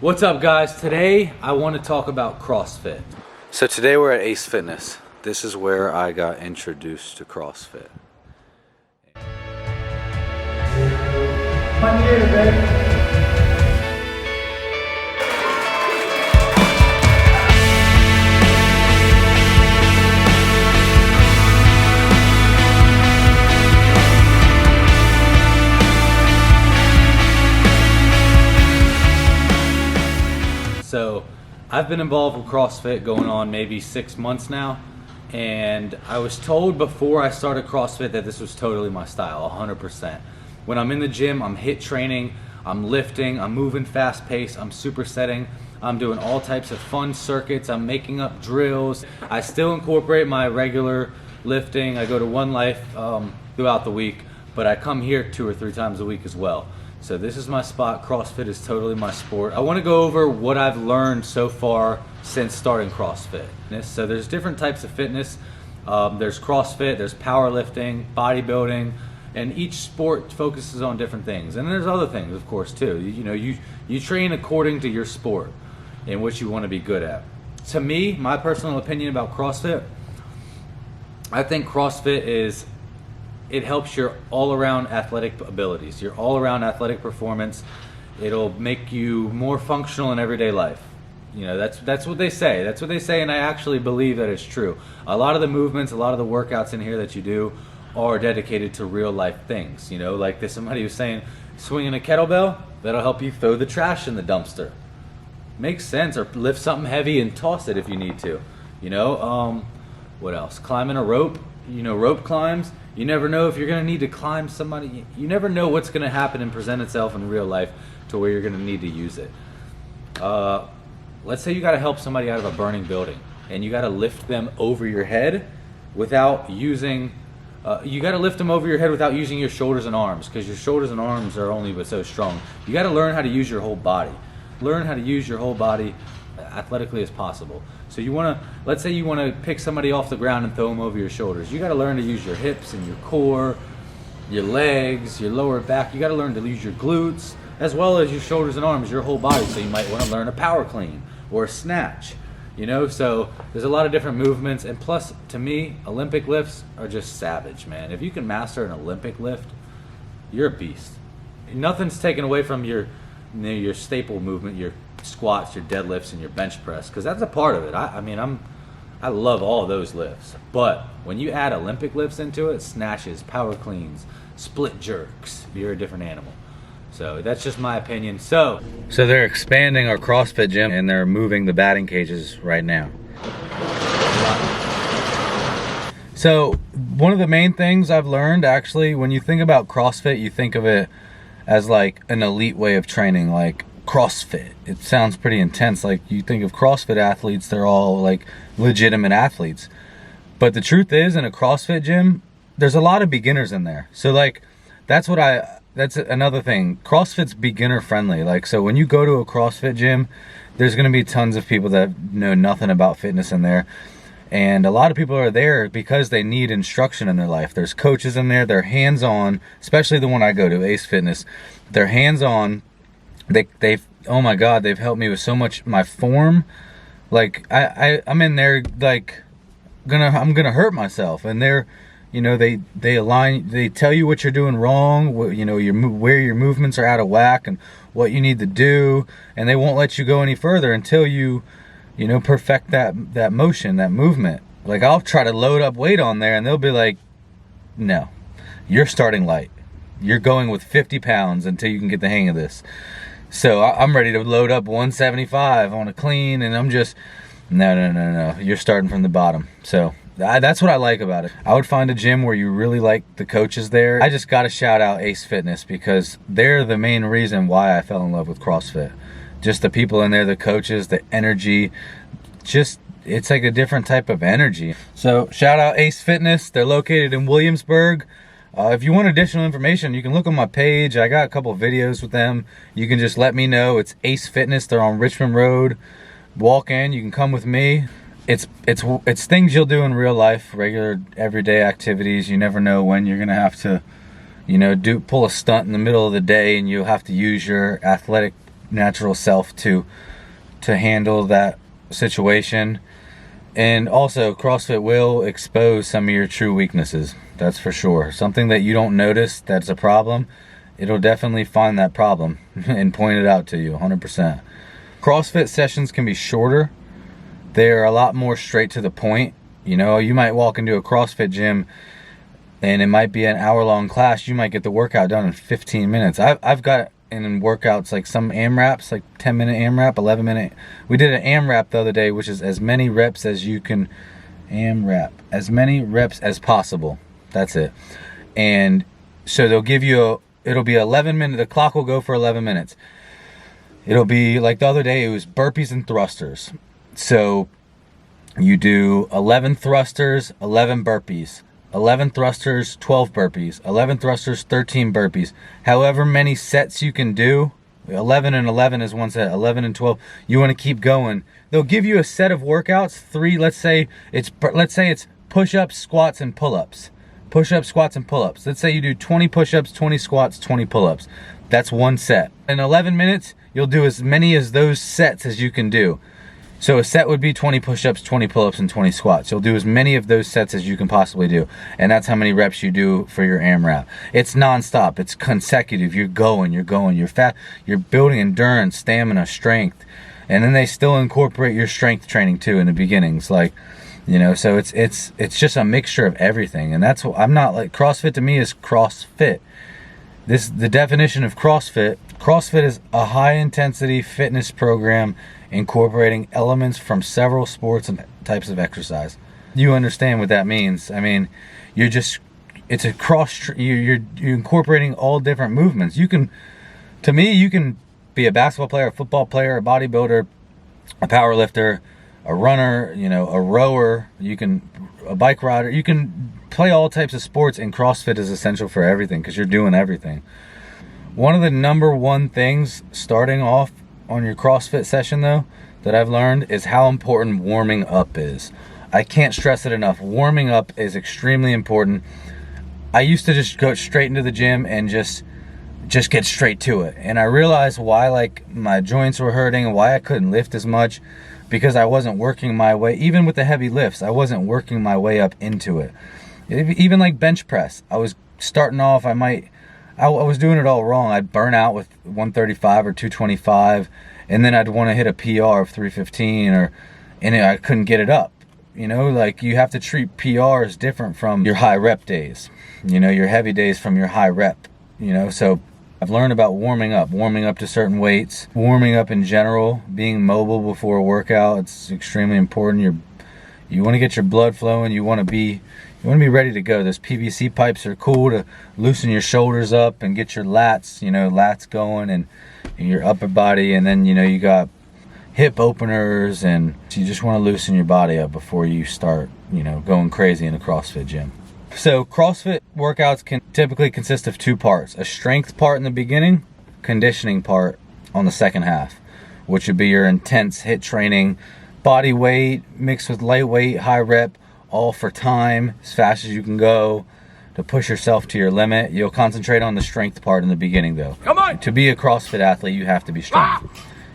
What's up, guys? Today I want to talk about CrossFit. So today we're at Ace Fitness. This is where I got introduced to CrossFit. So I've been involved with CrossFit going on maybe 6 months now, and I was told before I started CrossFit that this was totally my style, 100%. When I'm in the gym, I'm HIIT training, I'm lifting, I'm moving fast paced, I'm supersetting, I'm doing all types of fun circuits, I'm making up drills. I still incorporate my regular lifting. I go to One Life throughout the week, but I come here 2 or 3 times a week as well. So this is my spot. CrossFit is totally my sport. I want to go over what I've learned so far since starting CrossFit. So there's different types of fitness. There's CrossFit, there's powerlifting, bodybuilding, and each sport focuses on different things. And there's other things, of course, too. You train according to your sport and what you want to be good at. To me, my personal opinion about CrossFit, I think CrossFit it helps your all-around athletic abilities, your all-around athletic performance. It'll make you more functional in everyday life. You know, that's what they say. That's what they say, and I actually believe that it's true. A lot of the movements, a lot of the workouts in here that you do are dedicated to real-life things. You know, like somebody was saying, swinging a kettlebell, that'll help you throw the trash in the dumpster. Makes sense. Or lift something heavy and toss it if you need to. You know, what else? Climbing a rope. You know, rope climbs. You never know if you're going to need to climb somebody. You never know what's going to happen and present itself in real life to where you're going to need to use it. Let's say you got to help somebody out of a burning building and you got to lift them over your head without using your shoulders and arms, because your shoulders and arms are only but so strong. You got to learn how to use your whole body. Learn how to use your whole body athletically as possible. So let's say you want to pick somebody off the ground and throw them over your shoulders. You got to learn to use your hips and your core, your legs, your lower back. You got to learn to use your glutes as well as your shoulders and arms, your whole body. So you might want to learn a power clean or a snatch. You know, so there's a lot of different movements, and plus, to me, Olympic lifts are just savage, man. If you can master an Olympic lift, you're a beast. Nothing's taken away from your staple movement, your squats, your deadlifts, and your bench press, because that's a part of it. I love all those lifts, but when you add Olympic lifts into it, snatches, power cleans, split jerks, you're a different animal. So that's just my opinion. So they're expanding our CrossFit gym and they're moving the batting cages right now. So one of the main things I've learned, actually, when you think about CrossFit, you think of it as like an elite way of training, like CrossFit. It sounds pretty intense. Like you think of CrossFit athletes, they're all like legitimate athletes. But the truth is, in a CrossFit gym, there's a lot of beginners in there. So like that's another thing. CrossFit's beginner friendly. Like, so when you go to a CrossFit gym, there's going to be tons of people that know nothing about fitness in there. And a lot of people are there because they need instruction in their life. There's coaches in there. They're hands-on, especially the one I go to, Ace Fitness. They're hands-on. They've oh my God, they've helped me with so much. My form, like I'm in there like I'm gonna hurt myself, and they're, you know, they tell you what you're doing wrong, you know, where your movements are out of whack and what you need to do, and they won't let you go any further until you know, perfect that motion, that movement. Like I'll try to load up weight on there and they'll be like, no, you're starting light. You're going with 50 pounds until you can get the hang of this. So I'm ready to load up 175 on a clean, and I'm just, no, you're starting from the bottom. So that's what I like about it. I would find a gym where you really like the coaches there. I just got to shout out Ace Fitness because they're the main reason why I fell in love with CrossFit. Just the people in there, the coaches, the energy, just, it's like a different type of energy. So shout out Ace Fitness. They're located in Williamsburg. If you want additional information, you can look on my page. I got a couple of videos with them. You can just let me know. It's Ace Fitness. They're on Richmond Road. Walk in. You can come with me. It's things you'll do in real life, regular everyday activities. You never know when you're gonna have to, you know, pull a stunt in the middle of the day, and you'll have to use your athletic natural self to handle that situation. And also, CrossFit will expose some of your true weaknesses. That's for sure. Something that you don't notice that's a problem, it'll definitely find that problem and point it out to you 100%. CrossFit sessions can be shorter. They're a lot more straight to the point. You know, you might walk into a CrossFit gym and it might be an hour-long class. You might get the workout done in 15 minutes. I've got in workouts like some AMRAPs, like 10-minute AMRAP, 11-minute. We did an AMRAP the other day, which is as many reps as you can AMRAP, as many reps as possible. That's it. And so they'll give you it'll be 11 minutes. The clock will go for 11 minutes. It'll be like the other day, it was burpees and thrusters. So you do 11 thrusters, 11 burpees. 11 thrusters, 12 burpees. 11 thrusters, 13 burpees. However many sets you can do. 11 and 11 is one set. 11 and 12. You want to keep going. They'll give you a set of workouts. Let's say it's push-ups, squats, and pull-ups. Push-ups, squats, and pull-ups. Let's say you do 20 push-ups, 20 squats, 20 pull-ups. That's one set. In 11 minutes, you'll do as many as those sets as you can do. So a set would be 20 push-ups, 20 pull-ups, and 20 squats. You'll do as many of those sets as you can possibly do. And that's how many reps you do for your AMRAP. It's non-stop. It's consecutive. You're going. You're building endurance, stamina, strength. And then they still incorporate your strength training too in the beginnings. Like, you know, so it's just a mixture of everything. And that's what I'm not like, CrossFit to me is CrossFit. The definition of CrossFit is a high-intensity fitness program incorporating elements from several sports and types of exercise. You understand what that means. I mean, you're incorporating all different movements. You can be a basketball player, a football player, a bodybuilder, a power lifter, a runner, you know, a rower, a bike rider. You can play all types of sports, and CrossFit is essential for everything because you're doing everything. One of the number one things starting off on your CrossFit session though that I've learned is how important warming up is. I can't stress it enough. Warming up is extremely important. I used to just go straight into the gym and just get straight to it. And I realized why like my joints were hurting and why I couldn't lift as much, because I wasn't working my way, even with the heavy lifts, I wasn't working my way up into it. Even like bench press, I was starting off, I was doing it all wrong. I'd burn out with 135 or 225, and then I'd want to hit a PR of 315, and I couldn't get it up. You know, like you have to treat PRs different from your high rep days. You know, your heavy days from your high rep. You know, so I've learned about warming up to certain weights, warming up in general, being mobile before a workout. It's extremely important. You want to get your blood flowing. You want to be ready to go. Those PVC pipes are cool to loosen your shoulders up and get your lats going, and your upper body. And then, you got hip openers, and you just want to loosen your body up before you start, going crazy in a CrossFit gym. So CrossFit workouts can typically consist of two parts: a strength part in the beginning, conditioning part on the second half, which would be your intense HIIT training, body weight mixed with lightweight, high rep, all for time, as fast as you can go, to push yourself to your limit. You'll concentrate on the strength part in the beginning though. Come on! To be a CrossFit athlete, you have to be strong.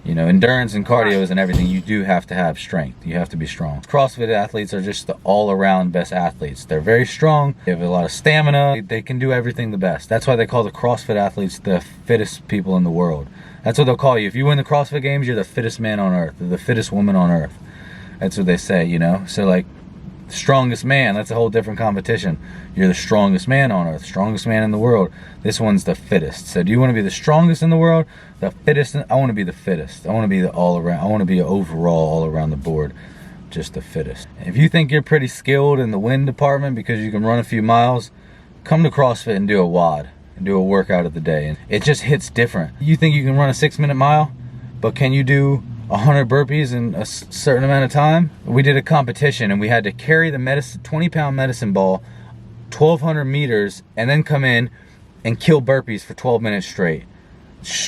Endurance and cardio and everything, you do have to have strength. You have to be strong. CrossFit athletes are just the all-around best athletes. They're very strong. They have a lot of stamina. They can do everything the best. That's why they call the CrossFit athletes the fittest people in the world. That's what they'll call you. If you win the CrossFit Games, you're the fittest man on earth. Or the fittest woman on earth. That's what they say, So like, strongest man, that's a whole different competition. You're the strongest man on earth, strongest man in the world. This one's the fittest. So do you want to be the strongest in the world, the fittest? I want to be the fittest. I want to be the all around. I want to be overall all around the board, just the fittest. If you think you're pretty skilled in the wind department because you can run a few miles, come to CrossFit and do a WOD and do a workout of the day. And it just hits different. You think you can run a 6-minute mile, but can you do 100 burpees in a certain amount of time? We did a competition and we had to carry the 20-pound medicine ball 1,200 meters and then come in and kill burpees for 12 minutes straight.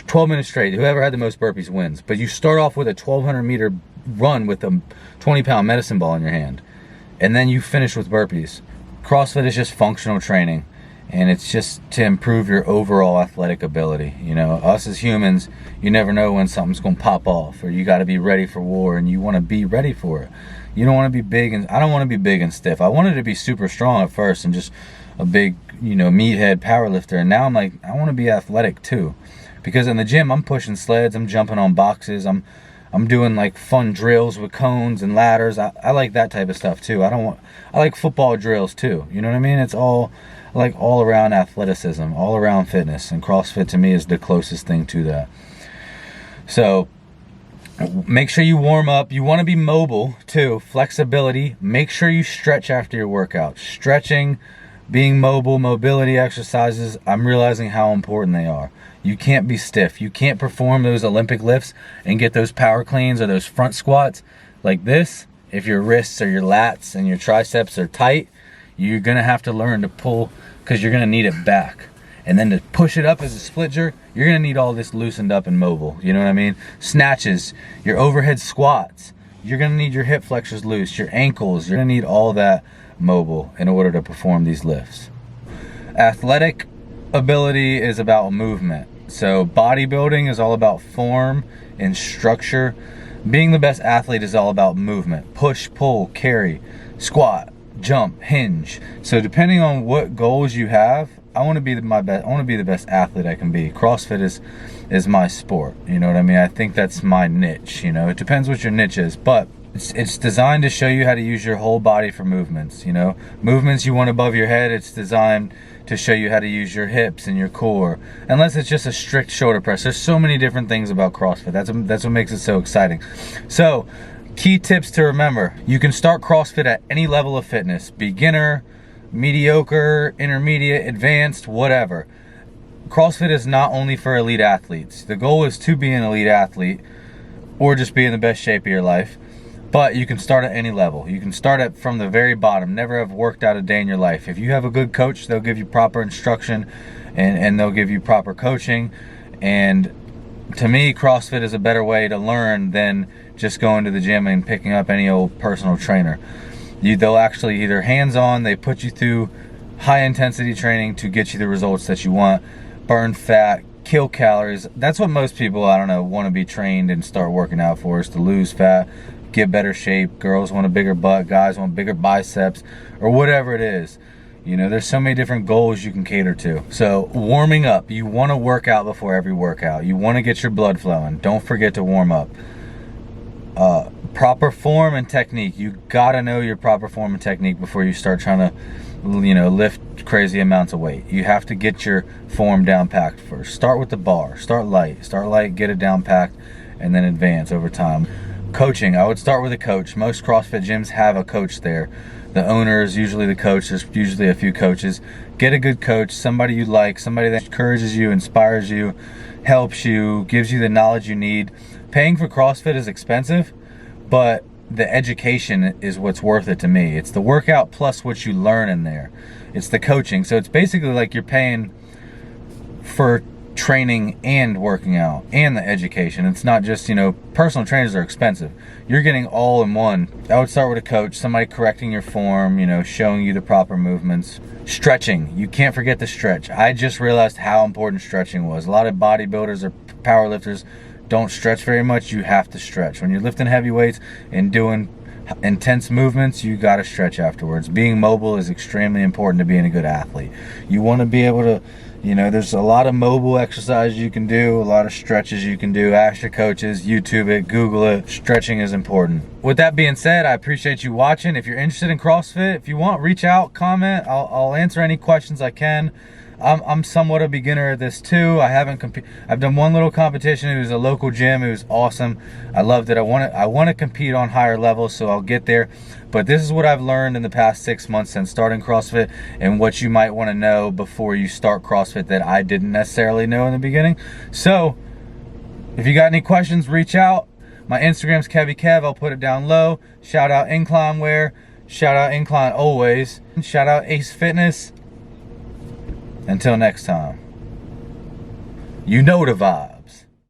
12 minutes straight. Whoever had the most burpees wins. But you start off with a 1,200 meter run with a 20-pound medicine ball in your hand, and then you finish with burpees. CrossFit is just functional training. And it's just to improve your overall athletic ability. You know, us as humans, you never know when something's going to pop off, or you got to be ready for war, and you want to be ready for it. You don't want to be big, and I don't want to be big and stiff. I wanted to be super strong at first and just a big, you know, meathead power lifter. And now I'm like, I want to be athletic too, because in the gym I'm pushing sleds, I'm jumping on boxes, I'm doing like fun drills with cones and ladders. I like that type of stuff too. I like football drills too. You know what I mean? It's all like all around athleticism, all around fitness, and CrossFit to me is the closest thing to that. So make sure you warm up. You want to be mobile too, flexibility. Make sure you stretch after your workout. Stretching, being mobile, mobility exercises, I'm realizing how important they are. You can't be stiff. You can't perform those Olympic lifts and get those power cleans or those front squats like this if your wrists or your lats and your triceps are tight. You're going to have to learn to pull, because you're going to need it back. And then to push it up as a split jerk, you're going to need all this loosened up and mobile. You know what I mean? Snatches, your overhead squats, you're going to need your hip flexors loose, your ankles, you're going to need all that mobile in order to perform these lifts. Athletic ability is about movement. So bodybuilding is all about form and structure. Being the best athlete is all about movement. Push, pull, carry, squat, jump, hinge. So depending on what goals you have, I want to be my best. I want to be the best athlete I can be. CrossFit is my sport. You know what I mean? I think that's my niche. You know, it depends what your niche is, but it's designed to show you how to use your whole body for movements. You know, movements you want above your head. It's designed to show you how to use your hips and your core. Unless it's just a strict shoulder press. There's so many different things about CrossFit. That's what makes it so exciting. So, key tips to remember. You can start CrossFit at any level of fitness. Beginner, mediocre, intermediate, advanced, whatever. CrossFit is not only for elite athletes. The goal is to be an elite athlete or just be in the best shape of your life. But you can start at any level. You can start from the very bottom. Never have worked out a day in your life. If you have a good coach, they'll give you proper instruction and they'll give you proper coaching. And to me, CrossFit is a better way to learn than just going to the gym and picking up any old personal trainer. They'll actually either hands-on, they put you through high-intensity training to get you the results that you want. Burn fat, kill calories. That's what most people, I don't know, want to be trained and start working out for, is to lose fat, get better shape. Girls want a bigger butt, guys want bigger biceps, or whatever it is. You know, there's so many different goals you can cater to. So warming up, you want to work out before every workout. You want to get your blood flowing. Don't forget to warm up. Proper form and technique. You gotta know your proper form and technique before you start trying to, you know, lift crazy amounts of weight. You have to get your form down packed first. Start with the bar. Start light, get it down packed, and then advance over time. Coaching, I would start with a coach. Most CrossFit gyms have a coach there. The owner is usually the coach. There's usually a few coaches. Get a good coach, somebody you like, somebody that encourages you, inspires you, helps you, gives you the knowledge you need. Paying for CrossFit is expensive, but the education is what's worth it to me. It's the workout plus what you learn in there. It's the coaching. So it's basically like you're paying for training and working out and the education. It's not just, you know, personal trainers are expensive. You're getting all in one. I would start with a coach, somebody correcting your form, you know, showing you the proper movements. Stretching. You can't forget to stretch. I just realized how important stretching was. A lot of bodybuilders or powerlifters don't stretch very much. You have to stretch. When you're lifting heavy weights and doing intense movements, you got to stretch afterwards. Being mobile is extremely important to being a good athlete. You want to be able to, you know, there's a lot of mobile exercises you can do, a lot of stretches you can do. Ask your coaches, YouTube it, Google it. Stretching is important. With that being said, I appreciate you watching. If you're interested in CrossFit, if you want, reach out, comment. I'll answer any questions I can. I'm somewhat a beginner at this too. I've done one little competition. It was a local gym. It was awesome. I loved it. I want to compete on higher levels, so I'll get there. But this is what I've learned in the past 6 months since starting CrossFit, and what you might want to know before you start CrossFit that I didn't necessarily know in the beginning. So if you got any questions, reach out. My Instagram's KevyKev. I'll put it down low. Shout out Incline Wear. Shout out Incline Always. Shout out Ace Fitness. Until next time, you know the vibe.